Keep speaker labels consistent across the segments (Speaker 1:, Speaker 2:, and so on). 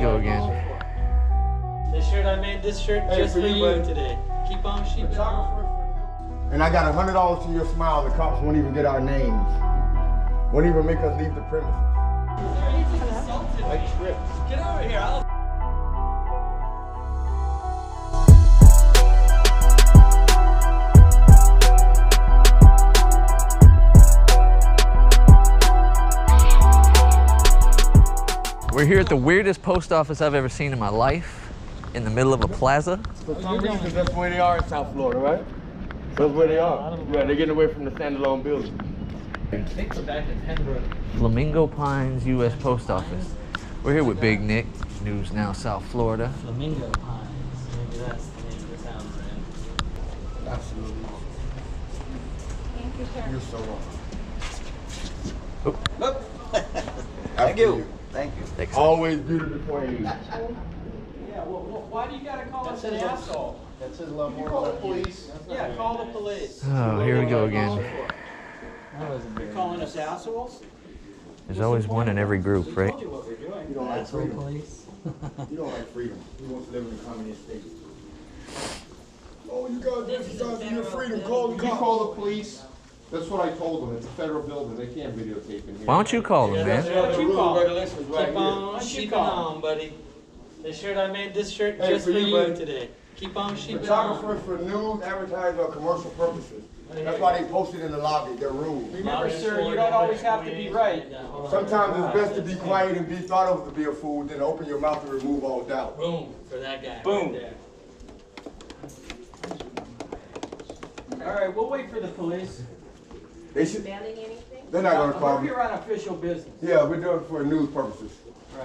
Speaker 1: go again.
Speaker 2: This shirt, I made this shirt just for you today. Keep on sheeping.
Speaker 3: And I got $100 to your smile. The cops won't even get our names. Won't even make us leave the premises.
Speaker 2: Like scripts. Get over here.
Speaker 1: We're here at the weirdest post office I've ever seen in my life, in the middle of a plaza.
Speaker 3: For some reason, that's where they are in South Florida, right? That's where they are. Yeah, they're getting away from the standalone building.
Speaker 2: I think we're back in Pembroke.
Speaker 1: Flamingo Pines US Post Office. We're here with Big Nick, News Now South Florida.
Speaker 2: Flamingo Pines. Maybe that's the name of the town we're in.
Speaker 3: Absolutely.
Speaker 4: Thank you, sir.
Speaker 3: You're so wrong.
Speaker 1: Oh.
Speaker 3: Thank you.
Speaker 5: Thank you.
Speaker 1: Thanks.
Speaker 3: Always beautiful before you.
Speaker 2: Yeah, well, why do you gotta call us an asshole?
Speaker 5: That says a lot more about the police.
Speaker 2: Yeah, call the police.
Speaker 1: Oh, here we go again.
Speaker 2: You're calling us assholes?
Speaker 1: There's always one in every group,
Speaker 2: We
Speaker 1: right?
Speaker 2: told you what we're doing.
Speaker 3: You don't like freedom.
Speaker 2: Police.
Speaker 3: You don't like freedom. You want to live in a communist state. Oh, you guys exercising your freedom. Call the
Speaker 5: You
Speaker 3: cops.
Speaker 5: call the police. That's what I told them. It's a federal building. They can't videotape in here.
Speaker 1: Why don't you call them, man?
Speaker 2: Why don't you call?
Speaker 3: Regulations right
Speaker 2: Keep
Speaker 3: here.
Speaker 2: on sheeping on, buddy. This shirt, I made this shirt
Speaker 3: Hey,
Speaker 2: just
Speaker 3: for
Speaker 2: for
Speaker 3: you,
Speaker 2: you
Speaker 3: buddy.
Speaker 2: today. Keep on sheeping on.
Speaker 3: Photographers for news, advertising, or commercial purposes. That's why they posted in the lobby, their rules.
Speaker 2: Remember, sir, you don't always have to be right.
Speaker 3: Sometimes it's best to be quiet and be thought of to be a fool than open your mouth and remove all doubt.
Speaker 2: Boom, for that guy.
Speaker 3: Boom.
Speaker 2: Right there. All right, we'll wait for the police.
Speaker 3: They should,
Speaker 4: Demanding anything?
Speaker 3: they're not gonna call
Speaker 2: We're
Speaker 3: me.
Speaker 2: here on official business.
Speaker 3: Yeah, we're doing it for news purposes.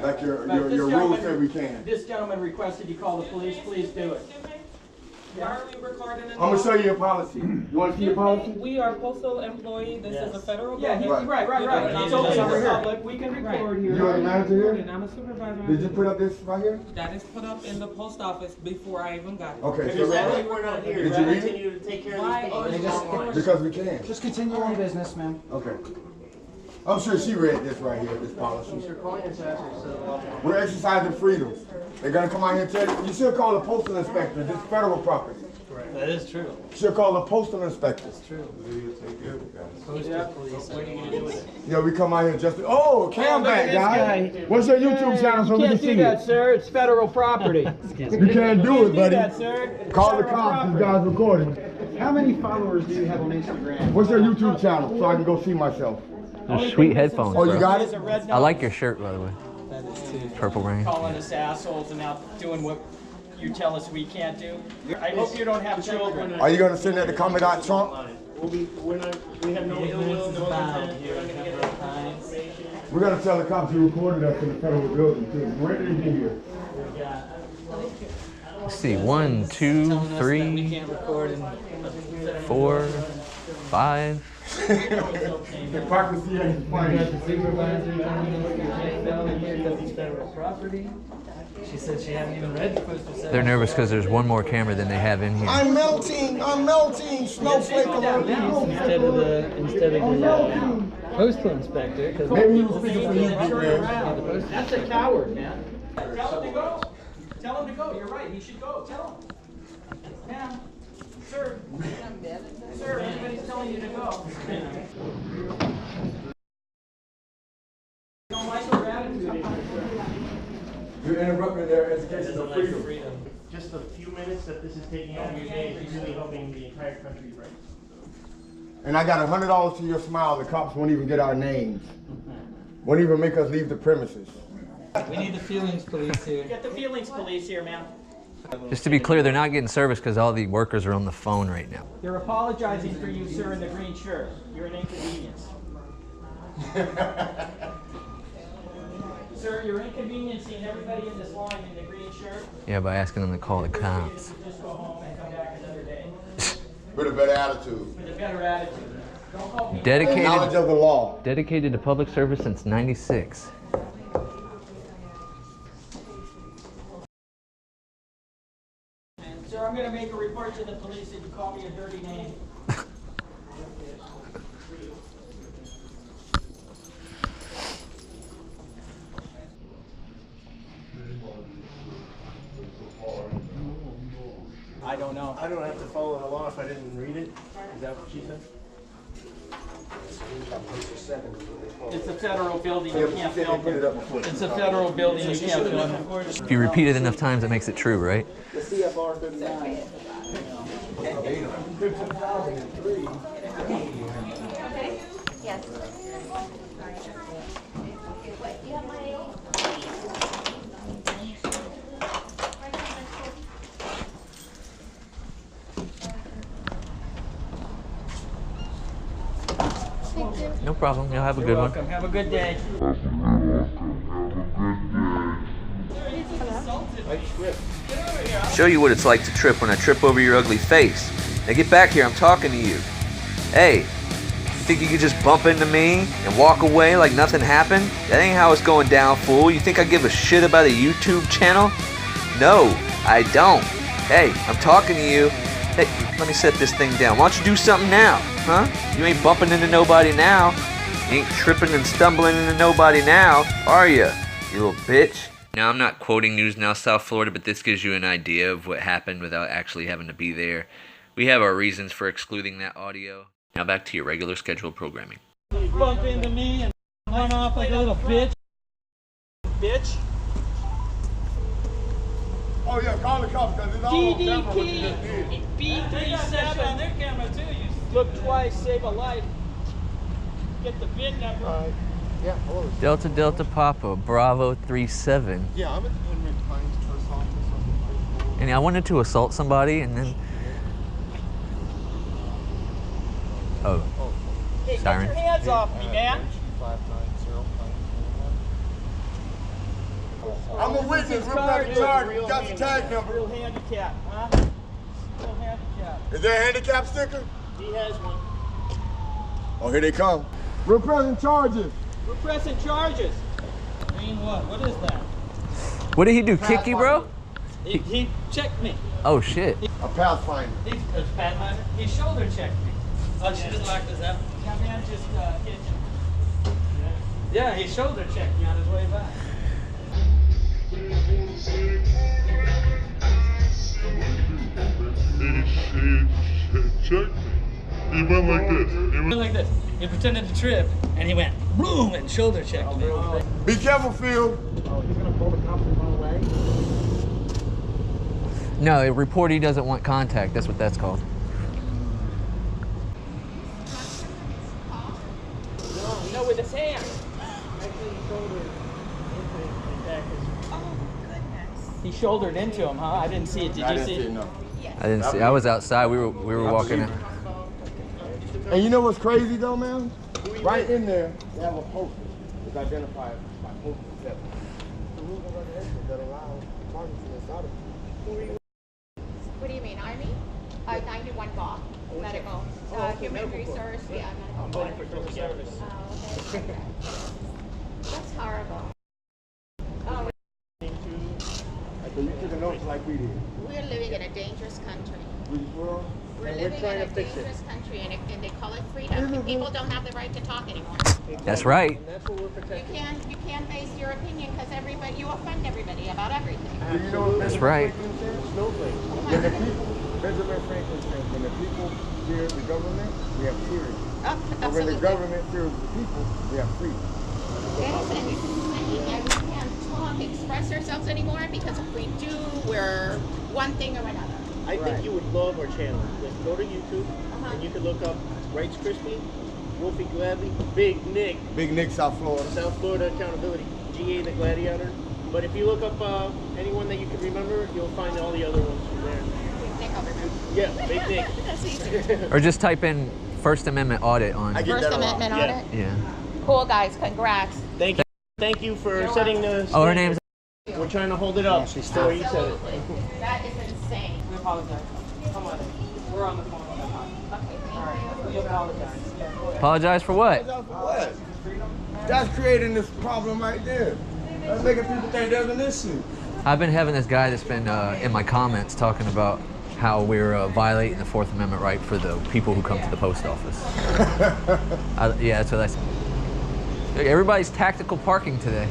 Speaker 3: Like your
Speaker 2: But this
Speaker 3: rules
Speaker 2: gentleman-
Speaker 3: say we can.
Speaker 2: This gentleman requested you call the police, please do it.
Speaker 6: Why are we recording in
Speaker 3: I'm gonna show you your policy. You wanna see your policy?
Speaker 6: We are postal employee, this is a federal
Speaker 2: Yeah,
Speaker 6: building.
Speaker 2: right. It's open to the public, we can record here.
Speaker 3: You're the manager here?
Speaker 6: And I'm a supervisor.
Speaker 3: Did you put up this right here?
Speaker 6: That is put up in the post office before I even got it.
Speaker 3: Okay,
Speaker 7: Because that way
Speaker 3: so
Speaker 7: we're not here.
Speaker 3: Did you read it?
Speaker 7: Continue to take care
Speaker 6: Why?
Speaker 7: of these things.
Speaker 3: because we can.
Speaker 8: Just continue on business, ma'am.
Speaker 3: Okay. I'm sure she read this right here, this policy.
Speaker 7: You're calling us assholes, so a lot more.
Speaker 3: We're exercising freedom. They're gonna come out here and tell you, you should call the postal inspector, this is federal property.
Speaker 2: That is true.
Speaker 3: You should call the postal inspector. Yeah, we come out here just, oh, Cam back, guy. What's your YouTube channel so we can see it?
Speaker 2: sir, it's federal property.
Speaker 3: You can't do it, buddy.
Speaker 2: sir.
Speaker 3: Call the cops, this guy's recording.
Speaker 8: How many followers do you have on Instagram?
Speaker 3: What's your YouTube channel so I can go see myself?
Speaker 1: Those sweet headphones,
Speaker 3: Oh, you
Speaker 1: bro.
Speaker 3: got it?
Speaker 1: I like your shirt, by the way.
Speaker 2: That is too.
Speaker 1: Purple rain.
Speaker 2: Calling us assholes and now doing what you tell us we can't do. I hope you don't have children.
Speaker 3: Are you gonna send that to Commandant Trump?
Speaker 7: We have no ill will, no intent.
Speaker 2: Here in Pembroke Pines.
Speaker 3: We're gonna tell the cops you recorded us in the federal building too. When did you get here?
Speaker 1: Let's see, 1, 2,
Speaker 2: Telling us that we
Speaker 1: 3,
Speaker 2: can't record in
Speaker 1: 4, 5.
Speaker 3: Hypocrisy ain't funny.
Speaker 2: supervisor telling us we can't go here because it's federal property. She said she hadn't even read the postal.
Speaker 1: They're nervous because there's one more camera than they have in here.
Speaker 3: I'm melting, snowflake alert.
Speaker 2: Instead of the postal inspector, because
Speaker 3: Maybe he was speaking for you, big man.
Speaker 2: that's a coward, man. Tell him to go. Tell him to go. You're right. He should go. Tell him. Yeah. Sir. Sir, everybody's telling you to go. You don't like your attitude.
Speaker 3: You're interrupting their education of freedom.
Speaker 7: Just a few minutes that this is taking out of your day is really helping the entire country, right?
Speaker 3: And I got $100 to your smile. The cops won't even get our names. Won't even make us leave the premises.
Speaker 2: We need the feelings police here. Get the feelings police here, man.
Speaker 1: Just to be clear, they're not getting service because all the workers are on the phone right now.
Speaker 2: They're apologizing for you, sir, in the green shirt. You're an inconvenience. Sir, you're inconveniencing everybody in this line in the green shirt.
Speaker 1: Yeah, by asking them to call the cops.
Speaker 2: Just go home and come back another day
Speaker 3: With a better attitude.
Speaker 2: with a better attitude. Don't call people.
Speaker 3: And knowledge of the law.
Speaker 1: Dedicated to public service since '96.
Speaker 2: Sir, I'm going to make a report to the police that you called me a dirty name. I don't know.
Speaker 7: I don't have to follow the law if I didn't read it. Is that what she said?
Speaker 2: It's a federal building, you can't film it. It's a federal building, you can't film it.
Speaker 1: If you repeat it enough times, it makes it true, right?
Speaker 8: The CFR 39.
Speaker 4: Yes.
Speaker 1: No problem. You'll have a
Speaker 2: You're
Speaker 1: good one.
Speaker 2: welcome, have a good day.
Speaker 1: Show you what it's like to trip when I trip over your ugly face. Now get back here, I'm talking to you. Hey, you think you could just bump into me and walk away like nothing happened? That ain't how it's going down, fool. You think I give a shit about a YouTube channel? No, I don't. Hey, I'm talking to you. Hey, let me set this thing down. Why don't you do something now, huh? You ain't bumping into nobody now. You ain't tripping and stumbling into nobody now, are you, you little bitch? Now, I'm not quoting News Now South Florida, but this gives you an idea of what happened without actually having to be there. We have our reasons for excluding that audio. Now back to your regular scheduled programming.
Speaker 2: You bump into me and run off like a little bitch. Bitch.
Speaker 3: Oh yeah, call the cops because it's all on camera what you just did.
Speaker 2: B37 on their camera too. You look twice, save a life. Get the VIN number.
Speaker 5: Yeah, hello.
Speaker 1: Delta Delta Papa, Bravo 37.
Speaker 5: Yeah, I'm at the Pembroke Pines Post Office.
Speaker 1: And I wanted to assault somebody and then... Oh,
Speaker 2: Hey,
Speaker 1: siren.
Speaker 2: get your hands off me, man.
Speaker 3: I'm a witness. We're pressing charge. You got the tag number.
Speaker 2: Real handicap, huh? Real handicap.
Speaker 3: Is there a handicap sticker?
Speaker 7: He has one.
Speaker 3: Oh, here they come. We're pressing charges.
Speaker 2: We're pressing charges. Mean what? What is that?
Speaker 1: What did he do, kick you, bro?
Speaker 2: He checked me.
Speaker 1: Oh, shit.
Speaker 3: A pathfinder.
Speaker 2: He shoulder checked me. Oh, she just locked us up. That man just hit you. Yeah, he shoulder checked me on his way back.
Speaker 9: Check me. He went like this.
Speaker 2: He went like this. He pretended to trip, and he went boom and shoulder checked me.
Speaker 3: Be careful, Phil.
Speaker 7: Oh, he's gonna pull the cops and run away?
Speaker 1: No, a reportee doesn't want contact. That's what that's called.
Speaker 2: No, with his hand.
Speaker 7: Actually, he shouldered into his back.
Speaker 4: Oh, goodness.
Speaker 2: He shouldered into him, huh? I didn't see it. Did you see it?
Speaker 3: No.
Speaker 1: I didn't see. I was outside. We were walking in.
Speaker 3: And you know what's crazy though, man? Right in there, they have a poster. It's identified by poster 7. The rules and regulations that allow pharmacy inside of it.
Speaker 4: What do you mean, Army? 91 Golf, medical. Human resource, yeah,
Speaker 7: I'm
Speaker 4: medical.
Speaker 7: voting for civil service.
Speaker 4: Oh, okay. That's horrible. Oh,
Speaker 3: So you took a note like we did.
Speaker 4: we're living in a dangerous country.
Speaker 3: We're
Speaker 4: We're
Speaker 7: And we're
Speaker 4: living
Speaker 7: trying
Speaker 4: in a
Speaker 7: to fix it.
Speaker 4: dangerous country, and they call it freedom. People don't have the right to talk anymore.
Speaker 1: That's right.
Speaker 7: And that's what we're protecting.
Speaker 4: You can't base your opinion because everybody, you offend everybody about everything.
Speaker 3: Do you know what
Speaker 1: That's right.
Speaker 7: Snowflake.
Speaker 3: When the people, Benjamin Franklin said, when the people fear the government, we have tyranny. But when the
Speaker 4: Absolutely.
Speaker 3: government fears the people, we have freedom.
Speaker 4: Yes, and we can't talk, express ourselves anymore because if we do, we're one thing or another.
Speaker 7: I think you would love our channel. Just go to YouTube and you can look up Rights Crispy, Wolfie Gladly, Big Nick,
Speaker 3: Big Nick, South Florida.
Speaker 7: South Florida Accountability, GA the Gladiator. But if you look up anyone that you can remember, you'll find all the other ones from there.
Speaker 4: I think I'll remember.
Speaker 7: Yeah, Big Nick.
Speaker 4: That's easy.
Speaker 1: Or just type in First Amendment audit on.
Speaker 3: I get
Speaker 4: First
Speaker 3: that a lot.
Speaker 4: Amendment
Speaker 7: Yeah.
Speaker 4: audit.
Speaker 1: Yeah.
Speaker 4: Cool, guys. Congrats.
Speaker 7: Thank you. Thank you for setting the.
Speaker 1: Oh, her name's.
Speaker 7: We're trying to hold it up. She's still. You said it.
Speaker 4: Absolutely. That is insane.
Speaker 6: We apologize. Come on. We're on the phone.
Speaker 4: Okay,
Speaker 6: All right. We apologize.
Speaker 1: Apologize for what?
Speaker 3: What? That's creating this problem right there. That's making people think there's an issue.
Speaker 1: I've been having this guy that's been in my comments talking about how we're violating the Fourth Amendment right for the people who come to the post office. Yeah, that's what I said. Everybody's tactical parking today.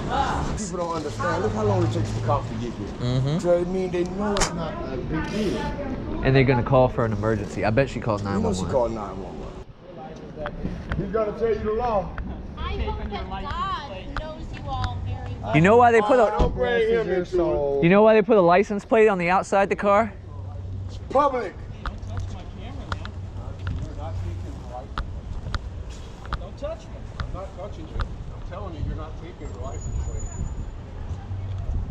Speaker 3: People don't understand. Look how long it takes the cops to get here.
Speaker 1: Mm-hmm.
Speaker 3: So I mean, they know it's not a big deal.
Speaker 1: And they're gonna call for an emergency. I bet she called
Speaker 3: You know
Speaker 1: 911.
Speaker 3: she called 911. He's gonna tell you the law.
Speaker 4: I hope that God knows you all very well.
Speaker 1: You know why they put
Speaker 3: Don't bring him into it.
Speaker 1: You know why they put a license plate on the outside the car?
Speaker 3: Public.
Speaker 2: Don't touch me.
Speaker 5: I'm not touching you. I'm telling you, you're not taking the license plate.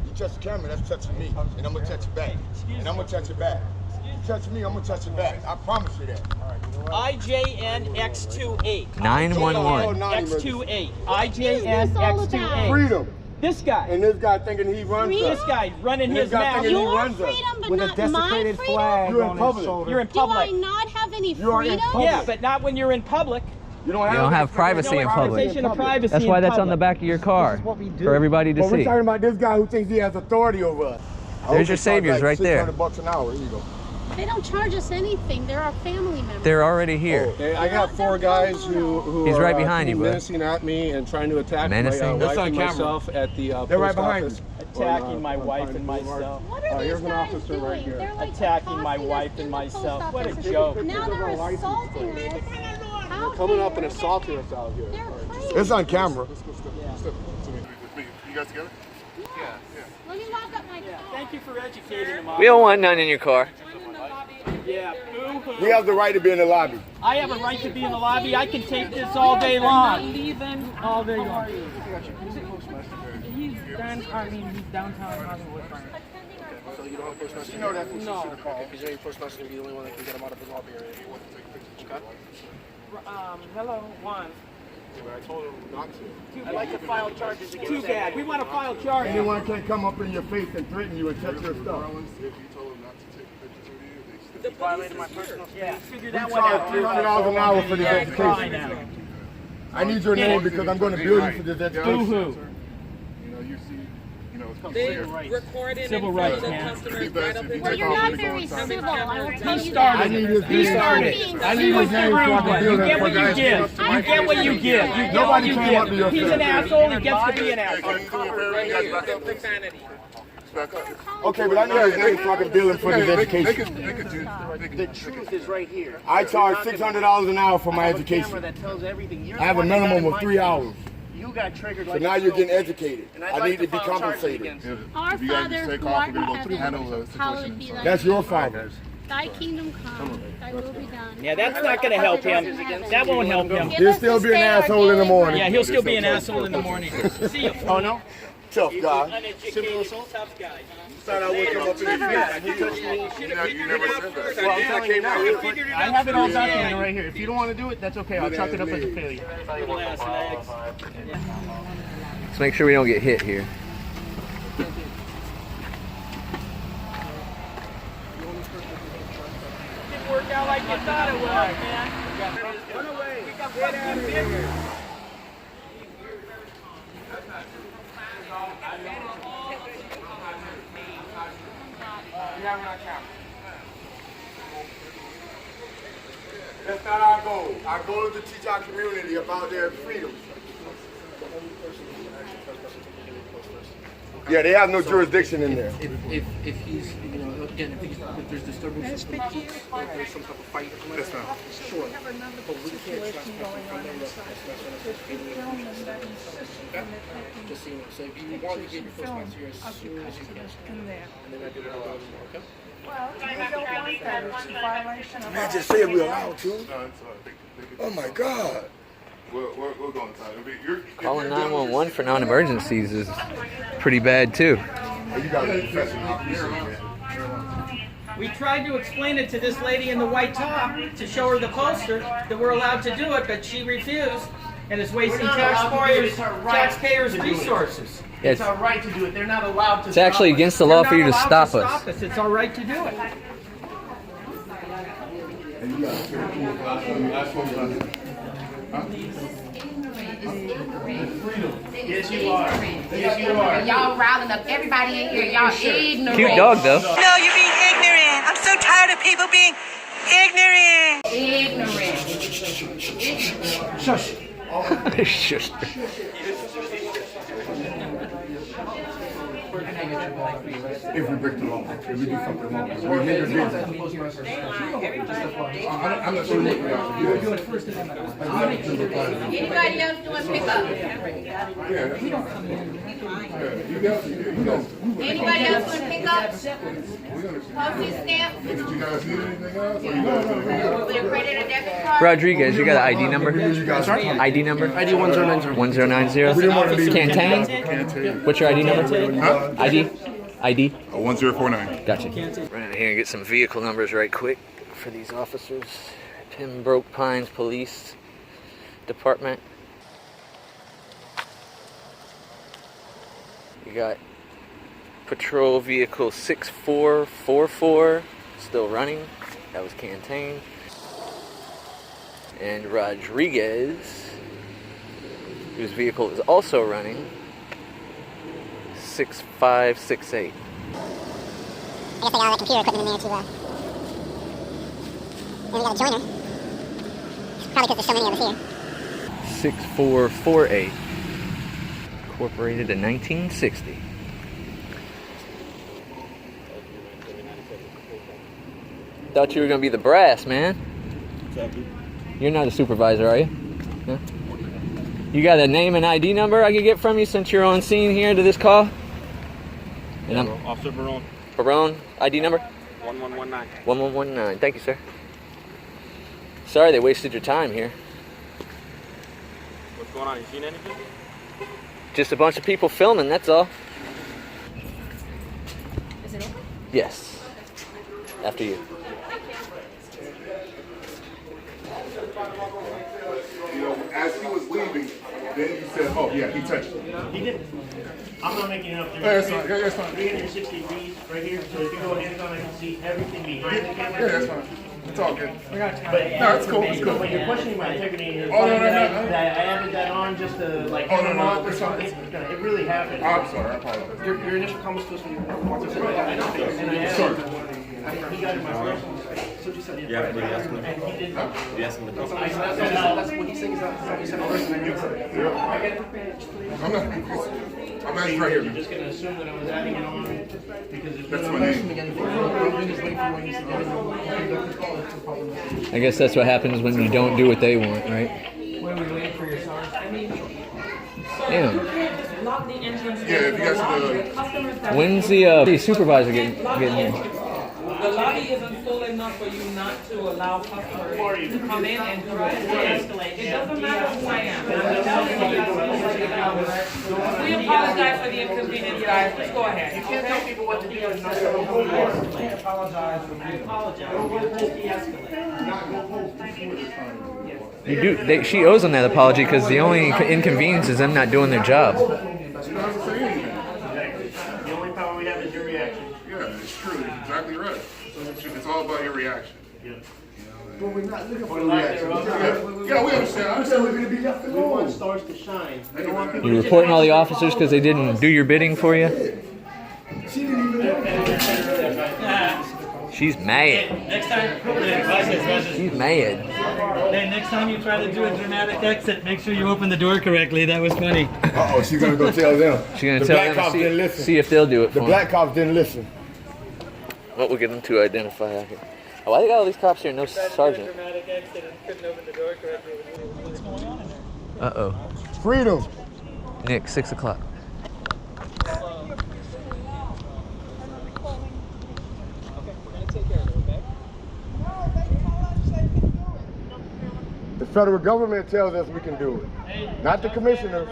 Speaker 3: You touch the camera, that's touching me. And I'm gonna touch it back. And I'm gonna touch it back. You touch me, I'm gonna touch it back. I promise you that.
Speaker 2: IJNX28.
Speaker 1: 911.
Speaker 2: X28. IJNX28.
Speaker 3: Freedom.
Speaker 2: This guy.
Speaker 3: And this guy thinking he runs
Speaker 2: This
Speaker 3: us.
Speaker 2: guy running
Speaker 3: And
Speaker 2: his
Speaker 3: this guy
Speaker 2: mouth.
Speaker 3: thinking he
Speaker 4: Your
Speaker 3: runs us.
Speaker 4: freedom, but not my freedom?
Speaker 3: You're in public.
Speaker 2: You're in
Speaker 4: Do I
Speaker 2: public.
Speaker 4: not have any
Speaker 3: You are in
Speaker 4: freedom?
Speaker 3: public.
Speaker 2: Yeah, but not when you're in public.
Speaker 3: You don't
Speaker 1: You don't have privacy in public.
Speaker 2: Conversation of privacy
Speaker 1: That's why
Speaker 2: in
Speaker 1: that's on the
Speaker 2: public.
Speaker 1: back of your car for everybody to
Speaker 3: But we're
Speaker 1: see.
Speaker 3: talking about this guy who thinks he has authority over us.
Speaker 1: There's your saviors right there.
Speaker 3: $600 an hour. Here you go.
Speaker 4: They don't charge us anything. They're our family members.
Speaker 1: They're already here.
Speaker 5: Okay, I got 4 guys who
Speaker 1: He's
Speaker 5: are
Speaker 1: right behind you, bud.
Speaker 5: menacing at me and trying to attack my
Speaker 1: Menacing?
Speaker 5: wife
Speaker 3: That's on
Speaker 5: and
Speaker 3: camera.
Speaker 5: myself at the
Speaker 3: They're right
Speaker 5: post
Speaker 3: behind
Speaker 5: office.
Speaker 2: Attacking my
Speaker 5: on
Speaker 2: wife
Speaker 5: Pines
Speaker 2: and
Speaker 5: Boulevard.
Speaker 2: myself.
Speaker 4: What are these
Speaker 5: here's an
Speaker 4: guys
Speaker 5: officer
Speaker 4: doing?
Speaker 5: right here.
Speaker 4: They're like
Speaker 2: Attacking my
Speaker 4: accosting us
Speaker 2: wife
Speaker 4: in
Speaker 2: and
Speaker 4: the post
Speaker 2: myself. What a
Speaker 4: office.
Speaker 2: joke.
Speaker 4: Now they're assaulting us. How
Speaker 5: Coming up
Speaker 4: dare
Speaker 5: and assaulting us out here.
Speaker 4: They're crazy.
Speaker 3: It's on camera.
Speaker 9: You guys together?
Speaker 4: Let me lock up my car.
Speaker 2: Thank you for educating him.
Speaker 1: We don't want none in your car.
Speaker 2: Yeah, boo-hoo.
Speaker 3: We have the right to be in the lobby.
Speaker 2: I have a right to be in the lobby. I can take this all day long.
Speaker 6: Leaving
Speaker 2: All day long.
Speaker 6: He's downtown Hollywood.
Speaker 5: So you don't have a postmaster?
Speaker 3: You know that's what
Speaker 6: No.
Speaker 3: you should have called.
Speaker 5: Because your postmaster is going to be the only one that can get him out of the lobby area. Okay?
Speaker 6: Hello, one.
Speaker 5: I told him not to.
Speaker 6: I'd like to file charges against
Speaker 2: Too bad. We want to file charges.
Speaker 3: Anyone can come up in your face and threaten you and touch your stuff.
Speaker 9: If you told them not to take pictures with you, they still.
Speaker 6: You violated my personal space.
Speaker 2: Yeah, figure
Speaker 3: We
Speaker 2: that one
Speaker 3: charge
Speaker 2: out.
Speaker 3: $300 an hour for this
Speaker 2: Cry
Speaker 3: education.
Speaker 2: now.
Speaker 3: I need your name because I'm going to bill you for this education.
Speaker 2: Boo-hoo.
Speaker 9: You know, you see, you know, it's
Speaker 6: They
Speaker 9: clear.
Speaker 6: recorded
Speaker 2: Civil
Speaker 6: in
Speaker 2: rights,
Speaker 6: front of
Speaker 2: man.
Speaker 6: customers
Speaker 9: Well,
Speaker 6: right up in
Speaker 4: Well, you're not very civil. I will tell you
Speaker 2: started
Speaker 3: I
Speaker 4: that.
Speaker 3: need his
Speaker 2: He
Speaker 3: name.
Speaker 2: started.
Speaker 3: I need his name so I can bill
Speaker 2: You
Speaker 3: him
Speaker 2: get
Speaker 3: for
Speaker 2: what you
Speaker 3: that.
Speaker 2: give. You get what you give. You get what
Speaker 3: Nobody
Speaker 2: you
Speaker 3: came up to your
Speaker 2: give. He's an
Speaker 3: face.
Speaker 2: asshole. He gets to be an
Speaker 9: Hey,
Speaker 2: asshole.
Speaker 9: can you do me a favor? You guys back up.
Speaker 6: profanity.
Speaker 9: Back up.
Speaker 3: Okay, but I need his name so I can bill him for this education.
Speaker 7: The truth is right here.
Speaker 3: I charge $600 an hour for my
Speaker 7: I have a camera
Speaker 3: education.
Speaker 7: that tells everything. You're
Speaker 3: I have
Speaker 7: the
Speaker 3: a
Speaker 7: one that got
Speaker 3: minimum
Speaker 7: in
Speaker 3: of
Speaker 7: my
Speaker 3: 3
Speaker 7: face.
Speaker 3: hours.
Speaker 7: You got triggered
Speaker 3: So
Speaker 7: like
Speaker 3: now
Speaker 7: a
Speaker 3: you're getting
Speaker 7: stone.
Speaker 3: educated.
Speaker 7: And I'd
Speaker 3: I
Speaker 7: like
Speaker 3: need to be
Speaker 7: file charges
Speaker 3: compensated.
Speaker 7: against you.
Speaker 4: Our
Speaker 9: If you guys
Speaker 4: Father,
Speaker 9: just take
Speaker 4: who
Speaker 9: off,
Speaker 4: art
Speaker 9: we're
Speaker 4: in
Speaker 9: gonna go handle
Speaker 4: heaven,
Speaker 9: the
Speaker 4: hallowed
Speaker 9: situation.
Speaker 4: be thy
Speaker 3: That's your
Speaker 4: name.
Speaker 3: father.
Speaker 4: Thy kingdom come, thy will be done.
Speaker 2: Yeah, that's not going to help him. That won't help him.
Speaker 4: Give
Speaker 3: He'll
Speaker 4: us
Speaker 3: still
Speaker 4: this
Speaker 3: be an
Speaker 4: day our
Speaker 3: asshole in the
Speaker 4: daily
Speaker 3: morning.
Speaker 2: Yeah, he'll still be an asshole in the morning. See you.
Speaker 3: Oh no? Tough guy.
Speaker 2: Uneducated, tough guy.
Speaker 3: Thought I would come up in his face.
Speaker 5: He touched me.
Speaker 9: You never said that.
Speaker 7: Well, I'm telling you now.
Speaker 2: Figured it
Speaker 7: I
Speaker 2: out
Speaker 7: have it all
Speaker 2: for
Speaker 7: documented
Speaker 2: you.
Speaker 7: right here. If you don't want to do it, that's okay. I'll chalk it up as a failure.
Speaker 2: Little ass legs.
Speaker 1: Let's make sure we don't get hit here.
Speaker 2: Didn't work out like you thought it would, man. Run away. We got fucking bigger.
Speaker 3: That's not our goal. Our goal is to teach our community about their freedoms. Yeah, they have no jurisdiction in there.
Speaker 7: If he's, you know, again, if there's disturbance, there's some type of fight.
Speaker 9: That's not.
Speaker 7: Sure. But we can't trespass in front of the just so you know. So if you want to get your postmaster here as soon as you can. And then I do it all okay?
Speaker 3: Man, just say we allowed to.
Speaker 9: No, it's they
Speaker 3: Oh my God.
Speaker 9: We're going inside.
Speaker 1: Calling 911 for non-emergencies is pretty bad too.
Speaker 3: You got a professional officer, man.
Speaker 2: We tried to explain it to this lady in the white top to show her the poster that we're allowed to do it, but she refused and is wasting taxpayers' resources.
Speaker 7: It's our right to do it. They're not allowed to.
Speaker 1: It's actually against the law for you to stop us.
Speaker 2: It's our right to do it.
Speaker 7: Yes, you are. Yes, you are.
Speaker 10: Y'all riling up everybody in here. Y'all ignorant.
Speaker 1: Cute dog though.
Speaker 11: No, you're being ignorant. I'm so tired of people being ignorant.
Speaker 10: Ignorant.
Speaker 1: Shush. Shush.
Speaker 3: If we break the law, if we do something wrong, we hinder business. I'm not sure what we are. We're doing First Amendment.
Speaker 4: Anybody else doing pickup? Anybody else doing pickup? Postage stamp?
Speaker 3: Did you guys need anything else?
Speaker 4: With a credit or debit card?
Speaker 1: Rodriguez, you got an ID number? ID number?
Speaker 7: ID 1090.
Speaker 1: 1090? Canteen? What's your ID number?
Speaker 3: Huh?
Speaker 1: ID?
Speaker 3: 1049.
Speaker 1: Gotcha. Run in here and get some vehicle numbers right quick for these officers. Pembroke Pines Police Department. You got patrol vehicle 6444 still running. That was Canteen. And Rodriguez, whose vehicle is also running, 6568.
Speaker 12: I guess I got all that computer equipment in there too. And we got a joiner. Probably because there's so many of us here.
Speaker 1: 6448. Incorporated in 1960. Thought you were gonna be the brass, man.
Speaker 3: Exactly.
Speaker 1: You're not a supervisor, are you? No? You got a name and ID number I could get from you since you're on scene here to this call? And I'm
Speaker 7: Officer Barone.
Speaker 1: Barone, ID number?
Speaker 7: 1119.
Speaker 1: 1119. Thank you, sir. Sorry they wasted your time here.
Speaker 7: What's going on? You seen anything?
Speaker 1: Just a bunch of people filming, that's all.
Speaker 4: Is it open?
Speaker 1: Yes. After you.
Speaker 3: You know, as he was leaving, then he said, oh, yeah, he touched it.
Speaker 7: He did. I'm not making it up there.
Speaker 3: Yeah, that's fine. Yeah, that's fine.
Speaker 7: 360 degrees right here. So if you go hands on, I can see everything behind the camera.
Speaker 3: Yeah, that's fine. It's all good.
Speaker 7: But,
Speaker 3: No, it's cool. It's cool.
Speaker 7: But you're questioning my integrity and you're
Speaker 3: Oh, no,
Speaker 7: saying
Speaker 3: no,
Speaker 7: that
Speaker 3: no.
Speaker 7: I added that on just to like
Speaker 3: Oh, no,
Speaker 7: come
Speaker 3: no,
Speaker 7: up or
Speaker 3: it's fine.
Speaker 7: something. It really happened.
Speaker 3: I'm sorry. I apologize.
Speaker 7: Your initial comment was supposed to be and I asked
Speaker 3: Sorry.
Speaker 7: he got in my personal space. So you said
Speaker 5: Yeah, but yes,
Speaker 7: and he didn't.
Speaker 5: yes,
Speaker 7: That's what he's saying is that he said
Speaker 3: I'm not right here,
Speaker 7: You're
Speaker 3: man.
Speaker 7: just gonna assume that I was adding it on because it's
Speaker 3: That's my name.
Speaker 1: I guess that's what happens when you don't do what they want, right?
Speaker 6: When we wait for your SARS, I mean,
Speaker 1: Damn.
Speaker 6: lock the entrance.
Speaker 3: Yeah, if you guys could,
Speaker 6: When's
Speaker 1: the supervisor getting in?
Speaker 6: The lobby isn't full enough for you not to allow customers to come in and try to escalate. It doesn't matter who I am. We apologize for the inconvenience, guys. Let's go ahead.
Speaker 7: You can't tell people what to do and not to
Speaker 6: We apologize. I apologize.
Speaker 1: You do. She owes them that apology because the only inconvenience is them not doing their job.
Speaker 3: she doesn't say anything.
Speaker 7: The only power we have is your reaction.
Speaker 3: Yeah, it's true. You're exactly right. It's all about your reaction.
Speaker 8: But we're not looking for
Speaker 7: Or lack thereof.
Speaker 3: Yeah, we understand. I understand.
Speaker 8: we're gonna be left
Speaker 7: We want
Speaker 8: alone.
Speaker 7: stars to shine. We don't want people
Speaker 1: You
Speaker 7: to
Speaker 1: reporting all the officers because they didn't do your bidding for you?
Speaker 8: She didn't even know.
Speaker 1: She's mad.
Speaker 6: Next time,
Speaker 1: She's mad.
Speaker 6: hey, next time you try to do a dramatic exit, make sure you open the door correctly. That was funny.
Speaker 3: Uh-oh, she's gonna go tell them.
Speaker 1: She's gonna
Speaker 3: The
Speaker 1: tell
Speaker 3: black
Speaker 1: them
Speaker 3: cops
Speaker 1: to
Speaker 3: didn't listen.
Speaker 1: see if they'll do it for
Speaker 3: The
Speaker 1: them.
Speaker 3: black cops didn't listen.
Speaker 1: What we'll get them to identify out here. Oh, why they got all these cops here? No sergeant.
Speaker 6: Dramatic exit and couldn't open the door correctly. What's going on in there?
Speaker 1: Uh-oh.
Speaker 3: Freedom.
Speaker 1: Nick, 6 o'clock.
Speaker 3: The federal government tells us we can do it. Not the commissioner.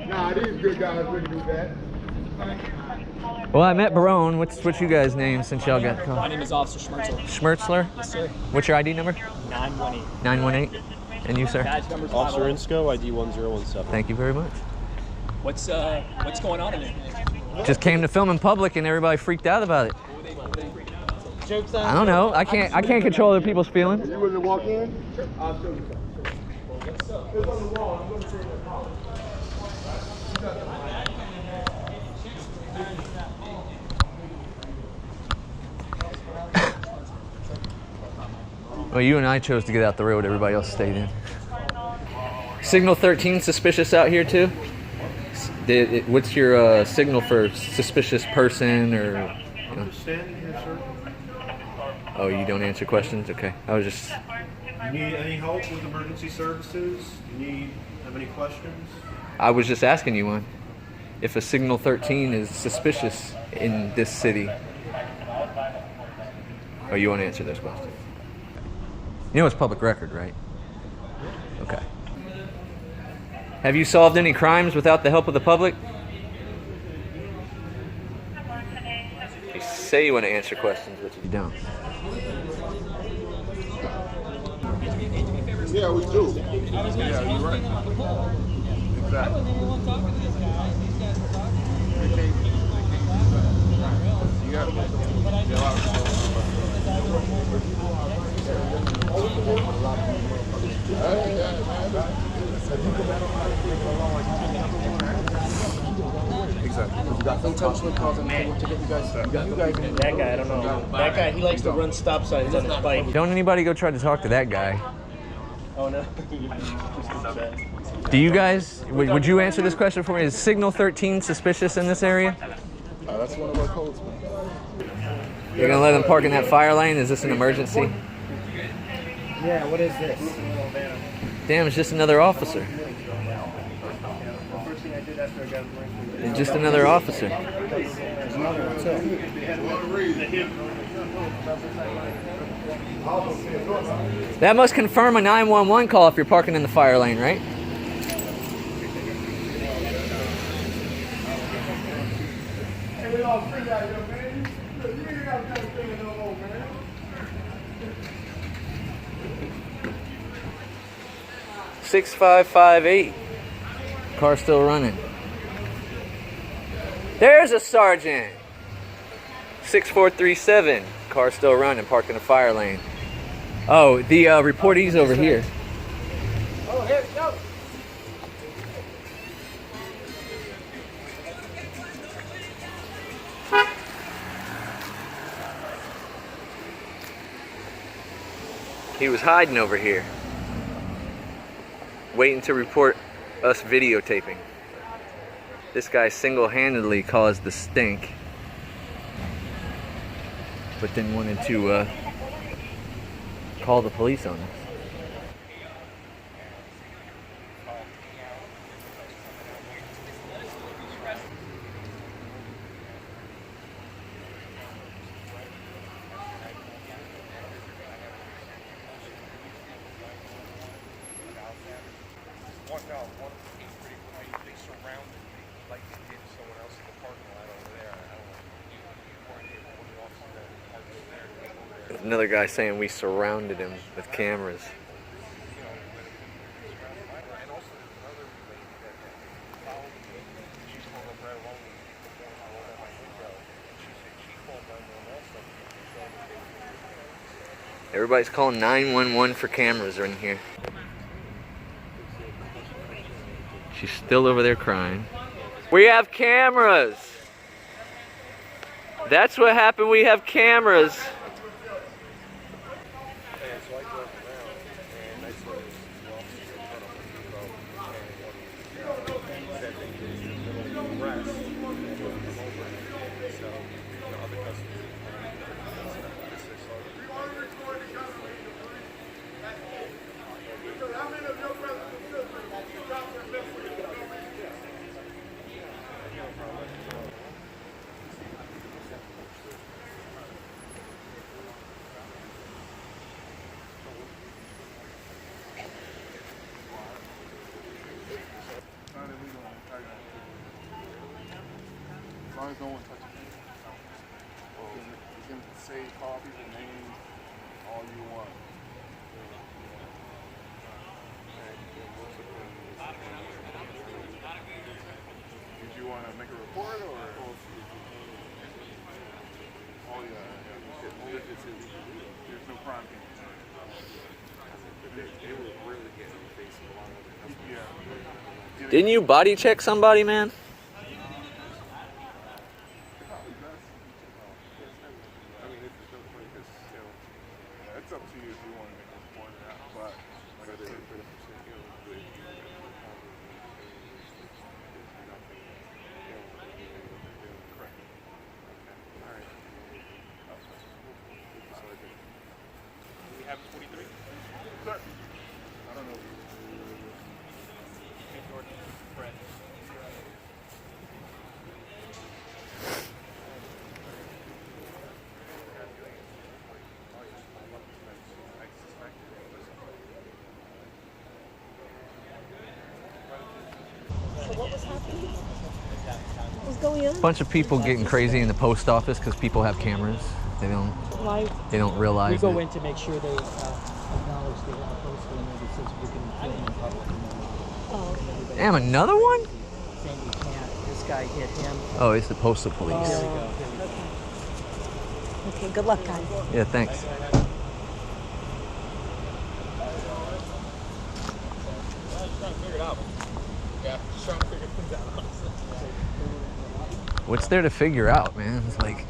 Speaker 3: Nah, these good guys wouldn't do that.
Speaker 1: Well, I met Barone. What's you guys' name since y'all got called?
Speaker 6: My name is Officer Schmerzel.
Speaker 1: Schmertzler?
Speaker 6: Yes, sir.
Speaker 1: What's your ID number?
Speaker 6: 918.
Speaker 1: 918. And you, sir?
Speaker 6: Badge number's
Speaker 5: Officer
Speaker 6: 501.
Speaker 5: Insco, ID 1017.
Speaker 1: Thank you very much.
Speaker 6: What's going on in there?
Speaker 1: Just came to film in public and everybody freaked out about it.
Speaker 6: Jokes on.
Speaker 1: I don't know. I can't control other people's feelings.
Speaker 3: You want to walk in? I'll show you something. It's on the wall. I'm going to say the collar.
Speaker 1: Well, you and I chose to get out the road. Everybody else stayed in. Signal 13 suspicious out here too. What's your signal for suspicious person or?
Speaker 5: I'm just standing here, sir.
Speaker 1: Oh, you don't answer questions? Okay. I was just.
Speaker 5: You need any help with emergency services? Have any questions?
Speaker 1: I was just asking you one. If a signal 13 is suspicious in this city. Oh, you want to answer those questions? You know it's public record, right? Okay. Have you solved any crimes without the help of the public? You say you want to answer questions, but you don't.
Speaker 3: Yeah, we do. Yeah, you're right. Exactly. You got
Speaker 7: Intentional cause and to get you guys. That guy, I don't know. That guy, he likes to run stop signs on his bike.
Speaker 1: Don't anybody go try to talk to that guy.
Speaker 7: Oh no.
Speaker 1: Do you guys, would you answer this question for me? Is signal 13 suspicious in this area?
Speaker 3: That's one of our codes, man.
Speaker 1: You're gonna let them park in that fire lane? Is this an emergency?
Speaker 7: Yeah, what is this?
Speaker 1: Damn, it's just another officer.
Speaker 7: First thing I did after I got
Speaker 1: It's just another officer. That must confirm a 911 call if you're parking in the fire lane, right?
Speaker 3: Hey, we all free out here, man. You ain't got nothing to no more, man.
Speaker 1: $6558. Car still running. There's a sergeant. 6437. Car still running, parked in a fire lane. Oh, the reportee's over here.
Speaker 2: Oh, here we go.
Speaker 1: He was hiding over here, waiting to report us videotaping. This guy single-handedly caused the stink, but then wanted to call the police on us. Another guy saying we surrounded him with cameras. Everybody's calling 911 for cameras in here. She's still over there crying. We have cameras! That's what happened, we have cameras.
Speaker 3: As long as no one touches me. You can say, call people's names all you want. Did you want to make a report or? Oh yeah. There's no crime here. They were really getting in the face of a lot of other customers. Yeah.
Speaker 1: Didn't you body check somebody, man?
Speaker 3: It's up to you if you want to make a report or not, but like I said,
Speaker 13: what was happening? What was going on?
Speaker 1: Bunch of people getting crazy in the post office because people have cameras. They don't realize.
Speaker 2: We go in to make sure they acknowledge they have a postal in there that says we can film in public.
Speaker 13: Oh.
Speaker 1: Damn, another one?
Speaker 2: Saying we can't. This guy hit him.
Speaker 1: Oh, it's the postal police.
Speaker 2: There we go.
Speaker 13: Okay, good luck, guys.
Speaker 1: Yeah, thanks. What's there to figure out, man? It's like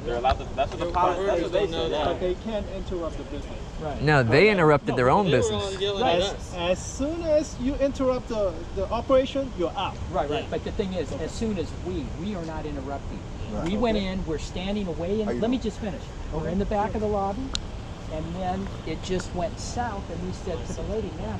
Speaker 14: they're allowed to. That's what the policy. That's what they say.
Speaker 7: But they can't interrupt the business.
Speaker 2: Right.
Speaker 1: no, they interrupted their own business.
Speaker 7: As soon as you interrupt the operation, you're out.
Speaker 2: Right. But the thing is, as soon as we are not interrupting. We went in, we're standing away, and let me just finish. We're in the back of the lobby, and then it just went south, and we said to the lady, ma'am,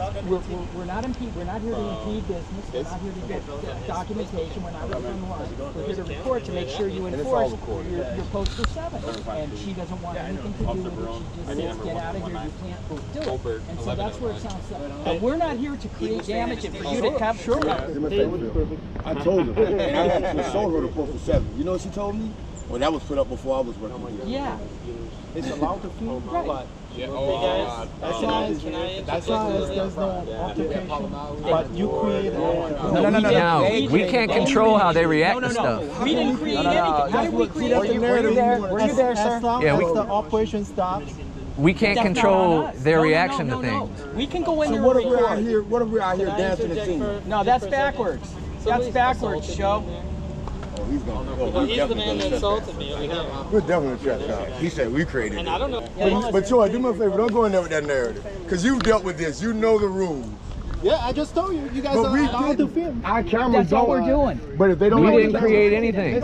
Speaker 2: we're not here to impede business, we're not here to get documentation, we're not here to run lines. We're here to report to make sure you enforce your postal 7. And she doesn't want anything to do with it, she just says, get out of here, you can't do it. And so that's where it sounds like, but we're not here to create damage and for you to come.
Speaker 3: Sure. I told her, and I actually showed her the postal 7. You know what she told me? Well, that was put up before I was working here.
Speaker 2: Yeah.
Speaker 7: It's allowed to film, but
Speaker 14: Yeah.
Speaker 7: as long as there's no altercation, but you create
Speaker 1: No, we can't control how they react to stuff.
Speaker 2: We didn't create anything. How did we create anything? Were you there, sir?
Speaker 7: As long as the operation stops.
Speaker 1: We can't control their reaction to things.
Speaker 2: We can go in there
Speaker 3: What
Speaker 2: and
Speaker 3: if we're out
Speaker 2: record.
Speaker 3: here? What if we're out here dancing and singing?
Speaker 2: No, that's backwards. That's backwards, Joe.
Speaker 3: Oh, he's gonna.
Speaker 14: Well, he's the man that insulted me.
Speaker 3: We're definitely check out. He said we created it.
Speaker 14: And I don't know.
Speaker 3: But Troy, do me a favor. Don't go in there with that narrative, because you've dealt with this. You know the rules.
Speaker 7: Yeah, I just told you. You guys
Speaker 3: But
Speaker 7: are
Speaker 3: we
Speaker 7: allowed to
Speaker 3: didn't.
Speaker 7: film.
Speaker 3: Our cameras
Speaker 2: That's all
Speaker 3: don't.
Speaker 2: we're doing.
Speaker 3: But if they don't,
Speaker 1: We
Speaker 3: know
Speaker 1: didn't
Speaker 3: what
Speaker 1: create
Speaker 3: they're
Speaker 1: anything.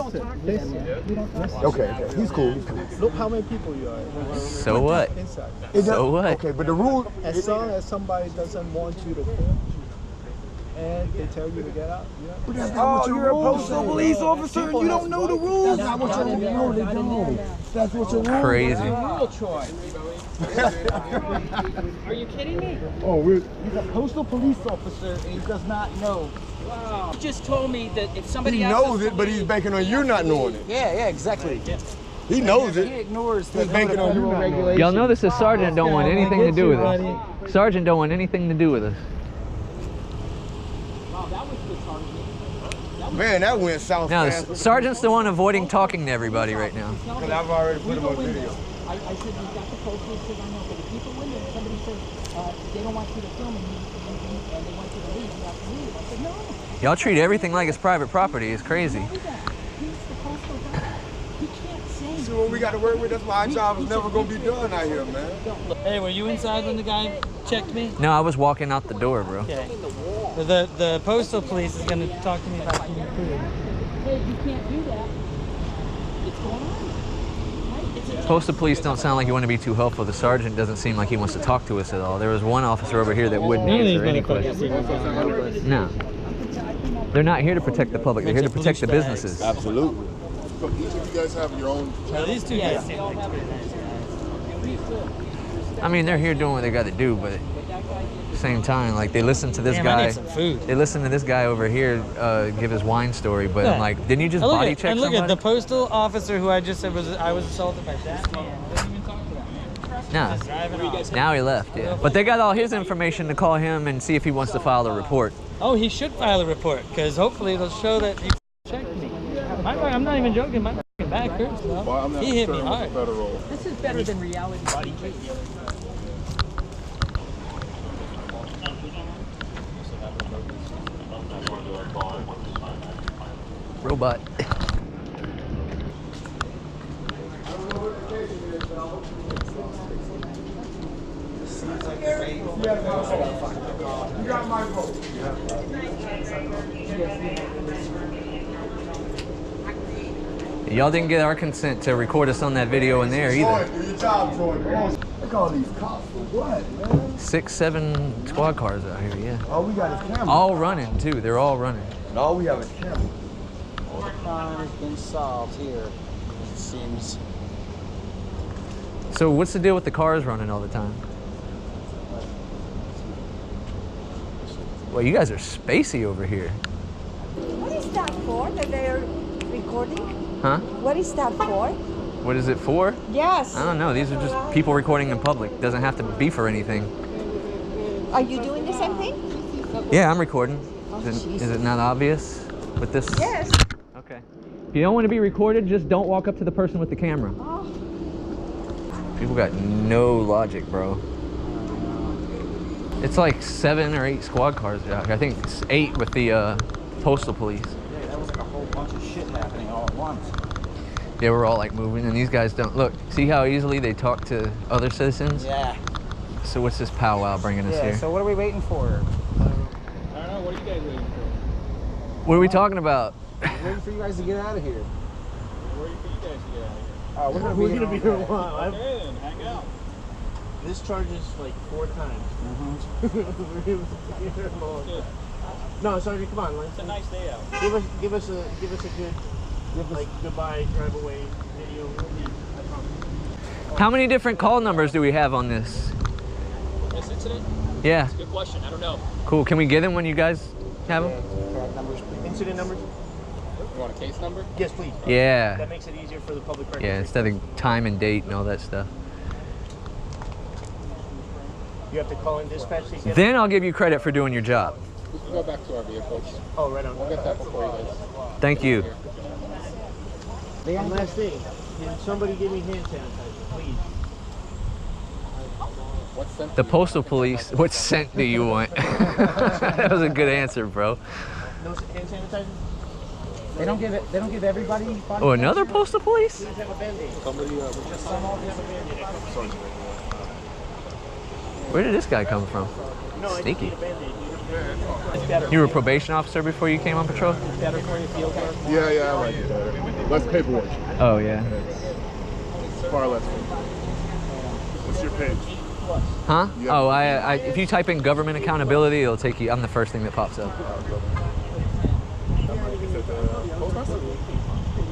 Speaker 3: Okay, he's cool.
Speaker 7: Look how many people you are.
Speaker 1: So what?
Speaker 7: Inside.
Speaker 1: So what?
Speaker 3: Okay, but the rule.
Speaker 7: As long as somebody doesn't want you to film, and they tell you to get out,
Speaker 3: But that's not what you're a postal police officer and you don't know the rules. That's not what your rules. No, they don't. That's what your rules.
Speaker 1: Crazy.
Speaker 2: Rule, Troy. Are you kidding me?
Speaker 3: Oh,
Speaker 2: He's a postal police officer and he does not know. Wow. He just told me that if somebody
Speaker 3: he knows it, but he's banking on you not knowing it.
Speaker 2: Yeah, exactly.
Speaker 3: He knows it.
Speaker 2: He ignores the
Speaker 3: He's banking on you not knowing it.
Speaker 1: Y'all know this is Sergeant don't want anything to do with us. Sergeant don't want anything to do with us.
Speaker 3: Man, that went south
Speaker 1: Now,
Speaker 3: fast.
Speaker 1: the Sergeant's the one avoiding talking to everybody right now.
Speaker 3: Because I've already put him on video.
Speaker 2: I said, you got the postal, he said, I know, but if people win there, somebody says, they don't want you to film and they want you to leave, you have to leave. I said, no.
Speaker 1: Y'all treat everything like it's private property. It's crazy.
Speaker 2: He's the postal guy. He can't say.
Speaker 3: See what we got to work with? That's why our job is never going to be done out here, man.
Speaker 6: Hey, were you inside when the guy checked me?
Speaker 1: No, I was walking out the door, bro.
Speaker 6: Okay. The postal police is going to talk to me about food.
Speaker 2: Hey, you can't do that. It's going on.
Speaker 1: Postal police don't sound like you want to be too helpful. The sergeant doesn't seem like he wants to talk to us at all. There was one officer over here that wouldn't answer any questions. No. They're not here to protect the public. They're here to protect the businesses.
Speaker 3: Absolutely. So each of you guys have your own.
Speaker 6: These two guys seem like pretty nice.
Speaker 1: I mean, they're here doing what they got to do, but at the same time, like, they listen to this
Speaker 6: Damn,
Speaker 1: guy.
Speaker 6: I need some food.
Speaker 1: They listen to this guy over here give his wine story, but I'm like, didn't you just body check
Speaker 6: and look
Speaker 1: somebody?
Speaker 6: at the postal officer who I just said I was assaulted by that man. Didn't even talk to that man.
Speaker 1: No.
Speaker 6: Driving off.
Speaker 1: Now he left, yeah. But they got all his information to call him and see if he wants to file a report.
Speaker 6: Oh, he should file a report because hopefully it'll show that he checked me. I'm not even joking. My back hurts now. He hit me hard.
Speaker 2: This is better than reality TV.
Speaker 1: Robot.
Speaker 3: You got my vote.
Speaker 1: Y'all didn't get our consent to record us on that video in there either.
Speaker 3: Do your job, Troy. Come on. Look at all these cops for what, man?
Speaker 1: 6, 7 squad cars out here, yeah.
Speaker 3: All we got is cameras.
Speaker 1: All running too. They're all running.
Speaker 3: And all we have is cameras.
Speaker 2: All the crime has been solved here, it seems.
Speaker 1: So what's the deal with the cars running all the time? Well, you guys are spacey over here.
Speaker 13: What is that for that they're recording?
Speaker 1: Huh?
Speaker 13: What is that for?
Speaker 1: What is it for?
Speaker 13: Yes.
Speaker 1: I don't know. These are just people recording in public. Doesn't have to be for anything.
Speaker 13: Are you doing the same thing?
Speaker 1: Yeah, I'm recording. Is it not obvious with this?
Speaker 13: Yes.
Speaker 1: Okay. If you don't want to be recorded, just don't walk up to the person with the camera.
Speaker 13: Oh.
Speaker 1: People got no logic, bro. It's like 7 or 8 squad cars out here. I think it's 8 with the postal police.
Speaker 14: Yeah, that was like a whole bunch of shit happening all at once.
Speaker 1: Yeah, we're all like moving, and these guys don't look. See how easily they talk to other citizens?
Speaker 14: Yeah.
Speaker 1: So what's this powwow bringing us here?
Speaker 14: So what are we waiting for?
Speaker 7: I don't know. What are you guys waiting for?
Speaker 1: What are we talking about?
Speaker 14: We're waiting for you guys to get out of here.
Speaker 7: We're waiting for you guys to get out of here.
Speaker 14: Oh, we're gonna be here a while.
Speaker 7: Okay, then hang out. This charges like 4 times.
Speaker 14: No, sorry, come on, Lance.
Speaker 7: It's a nice day out.
Speaker 14: Give us a good like goodbye, drive away video.
Speaker 1: How many different call numbers do we have on this?
Speaker 7: This incident?
Speaker 1: Yeah.
Speaker 7: That's a good question. I don't know.
Speaker 1: Cool. Can we get them when you guys have them?
Speaker 14: Incident numbers?
Speaker 7: You want a case number?
Speaker 14: Yes, please.
Speaker 1: Yeah.
Speaker 14: That makes it easier for the public record.
Speaker 1: Yeah, instead of time and date and all that stuff.
Speaker 14: You have to call in dispatch to get
Speaker 1: Then I'll give you credit for doing your job.
Speaker 7: We can go back to our vehicles.
Speaker 14: Oh, right on.
Speaker 7: We'll get that before you guys.
Speaker 1: Thank you.
Speaker 14: One last thing. Can somebody give me hand sanitizer, please?
Speaker 7: What scent?
Speaker 1: The postal police, what scent do you want? That was a good answer, bro.
Speaker 14: No hand sanitizer? They don't give it. They don't give everybody.
Speaker 1: Oh, another postal police?
Speaker 14: Please have a Band-Aid.
Speaker 7: Somebody,
Speaker 14: Just some all have a Band-Aid. Sorry.
Speaker 1: Where did this guy come from?
Speaker 14: No, I just
Speaker 1: Sneaky.
Speaker 14: need a Band-Aid. It's better.
Speaker 1: You were a probation officer before you came on patrol?
Speaker 14: It's better for your field work.
Speaker 3: Yeah, I like it better. Less paperwork.
Speaker 1: Oh, yeah.
Speaker 3: It's far less paperwork. What's your page?
Speaker 1: Huh? Oh, if you type in government accountability, it'll take you, I'm the first thing that pops up.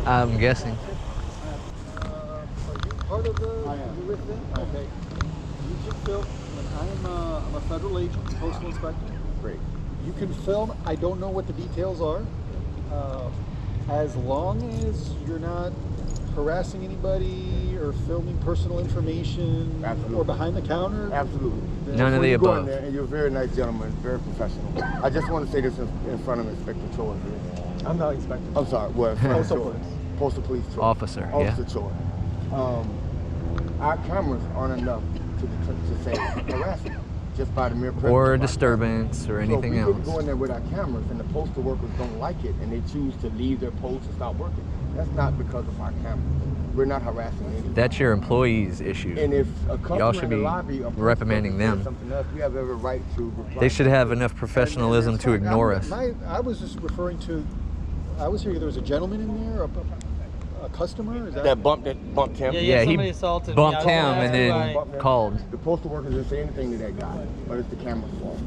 Speaker 1: I'm guessing.
Speaker 8: Part of the with them? Okay. You can film. I'm a federal agent, postal inspector.
Speaker 3: Great.
Speaker 8: You can film. I don't know what the details are. As long as you're not harassing anybody or filming personal information or behind the counter.
Speaker 3: Absolutely.
Speaker 1: None of the
Speaker 3: you go in
Speaker 1: above.
Speaker 3: there, and you're a very nice gentleman, very professional. I just want to say this in front of Inspector Choi here.
Speaker 8: I'm not inspector.
Speaker 3: I'm sorry. Well, Postal Police Choi.
Speaker 1: Officer,
Speaker 3: Officer
Speaker 1: yeah.
Speaker 3: Choi. Our cameras aren't enough to say harassment, just by the mere presence
Speaker 1: Or
Speaker 3: of our
Speaker 1: disturbance or anything
Speaker 3: so we
Speaker 1: else.
Speaker 3: can go in there with our cameras and the postal workers don't like it and they choose to leave their post and stop working. That's not because of our cameras. We're not harassing anyone.
Speaker 1: That's your employees' issue.
Speaker 3: And if a customer
Speaker 1: Y'all should
Speaker 3: in the
Speaker 1: be
Speaker 3: lobby or
Speaker 1: reprimanding them.
Speaker 3: something else, we have every right to reply.
Speaker 1: They should have enough professionalism to ignore us.
Speaker 8: I was just referring to. I was hearing there was a gentleman in there, a customer. Is that
Speaker 3: bumped him.
Speaker 1: Yeah, he bumped him and then called.
Speaker 3: The postal workers didn't say anything to that guy, but it's the camera's fault.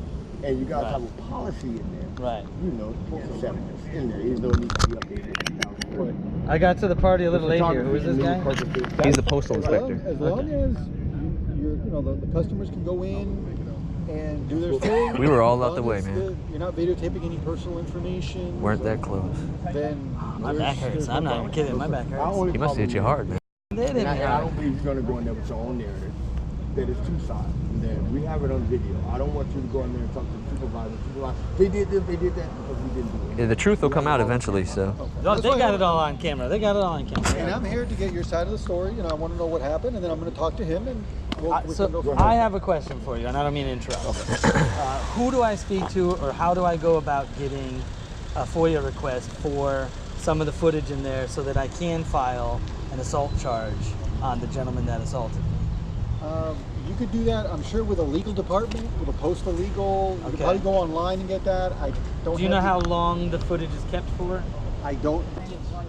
Speaker 3: And you guys have a policy in there.
Speaker 14: Right.
Speaker 3: You know, the postal settlement is in there, even though it needs to be updated.
Speaker 14: I got to the party a little late here. Who is this guy?
Speaker 1: He's the postal inspector.
Speaker 8: As long as the customers can go in and do their thing.
Speaker 1: We were all
Speaker 8: as
Speaker 1: out the
Speaker 8: long
Speaker 1: way,
Speaker 8: as
Speaker 1: man.
Speaker 8: You're not videotaping any personal information.
Speaker 1: Weren't that close.
Speaker 8: Then
Speaker 14: My back hurts. I'm not even kidding. My back hurts.
Speaker 1: He must have hit you hard, man.
Speaker 3: And I don't believe you're going to go in there with your own narrative. That it's two sides. And then we have it on video. I don't want you to go in there and talk to the supervisor. They did this, they did that, because we didn't do it.
Speaker 1: Yeah, the truth will come out eventually, so.
Speaker 14: They got it all on camera. They got it all on camera.
Speaker 8: And I'm here to get your side of the story. I want to know what happened, and then I'm going to talk to him, and we can go from there.
Speaker 14: I have a question for you, and I don't mean to interrupt. Who do I speak to, or how do I go about getting a FOIA request for some of the footage in there so that I can file an assault charge on the gentleman that assaulted me?
Speaker 8: You could do that, I'm sure, with a legal department, with a postal legal. You could probably go online and get that. I don't.
Speaker 14: Do you know how long the footage is kept for?
Speaker 8: I don't.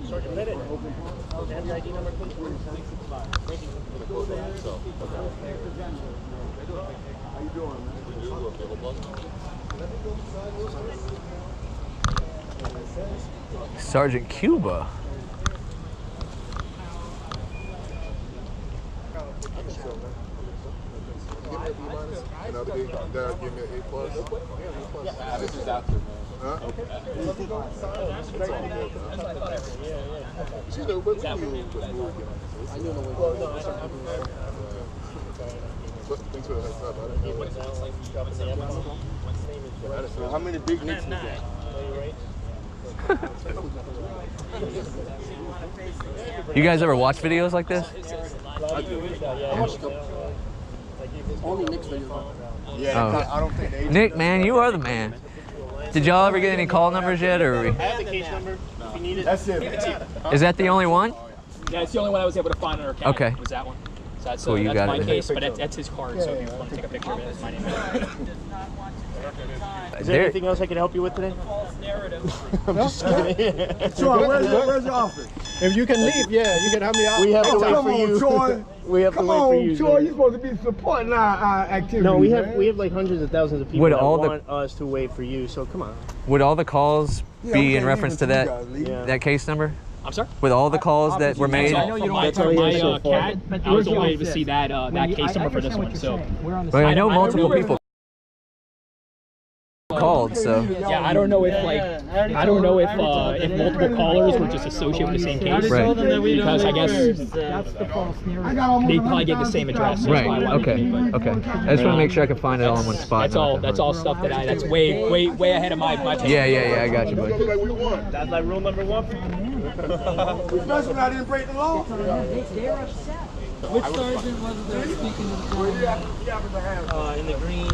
Speaker 7: Sergeant, let it. Have your ID number, please. Thank you.
Speaker 3: How you doing, man?
Speaker 1: Sergeant Cuba.
Speaker 3: Give me a B-. That'll give me an A+.
Speaker 5: This is after, man.
Speaker 3: Huh?
Speaker 7: Okay.
Speaker 3: She's no, but I knew no thanks for the heads up. I didn't know. How many big nicks we got?
Speaker 1: You guys ever watch videos like this?
Speaker 3: I do. Only Nick's videos. Yeah,
Speaker 1: Oh.
Speaker 3: I don't think they.
Speaker 1: Nick, man, you are the man. Did y'all ever get any call numbers yet, or?
Speaker 7: I have the case number if you need it.
Speaker 3: That's it.
Speaker 1: Is that the only one?
Speaker 2: Yeah, it's the only one I was able to find on our account.
Speaker 1: Okay.
Speaker 2: Was that one. So that's,
Speaker 1: Cool, you
Speaker 2: that's
Speaker 1: got
Speaker 2: my
Speaker 1: it.
Speaker 2: case, but that's his card, so if you want to take a picture of it, that's my name.
Speaker 7: Is there anything else I can help you with today?
Speaker 3: I'm just kidding. Troy, where's your office?
Speaker 8: If you can leave, yeah, you can help me out.
Speaker 7: We have to wait
Speaker 3: Come
Speaker 7: for
Speaker 3: on,
Speaker 7: you.
Speaker 3: Troy.
Speaker 7: We have to wait for you.
Speaker 3: Troy, you're supposed to be supporting our activities.
Speaker 7: No, we have
Speaker 3: man.
Speaker 7: like hundreds of thousands of people
Speaker 1: Would
Speaker 7: that
Speaker 1: all
Speaker 7: want us to wait for you. So come on.
Speaker 1: Would all the calls
Speaker 3: Yeah,
Speaker 1: be
Speaker 3: we
Speaker 1: in
Speaker 3: can't
Speaker 1: reference to
Speaker 3: leave
Speaker 1: that
Speaker 3: until you guys leave.
Speaker 1: that case number?
Speaker 2: I'm sorry?
Speaker 1: With all the calls that were made?
Speaker 2: I know you don't have my CAD, but I was only able to see that that case number for this one. So,
Speaker 1: But I know multiple people called, so.
Speaker 2: yeah, I don't know if if multiple callers were just associated with the same case.
Speaker 1: Right.
Speaker 2: Because I guess
Speaker 13: That's the false narrative.
Speaker 2: they probably get the same address.
Speaker 1: Right. Okay. Okay. I just want to make sure I can find it all in one spot.
Speaker 2: That's all. That's all stuff that's way ahead of my time.
Speaker 1: Yeah. I got you, buddy.
Speaker 3: Like we won.
Speaker 7: That's like rule number 1 for you.
Speaker 3: Especially when I didn't break the law.
Speaker 13: They're upset.
Speaker 14: Which sergeant was it that was speaking to the phone?
Speaker 7: In the green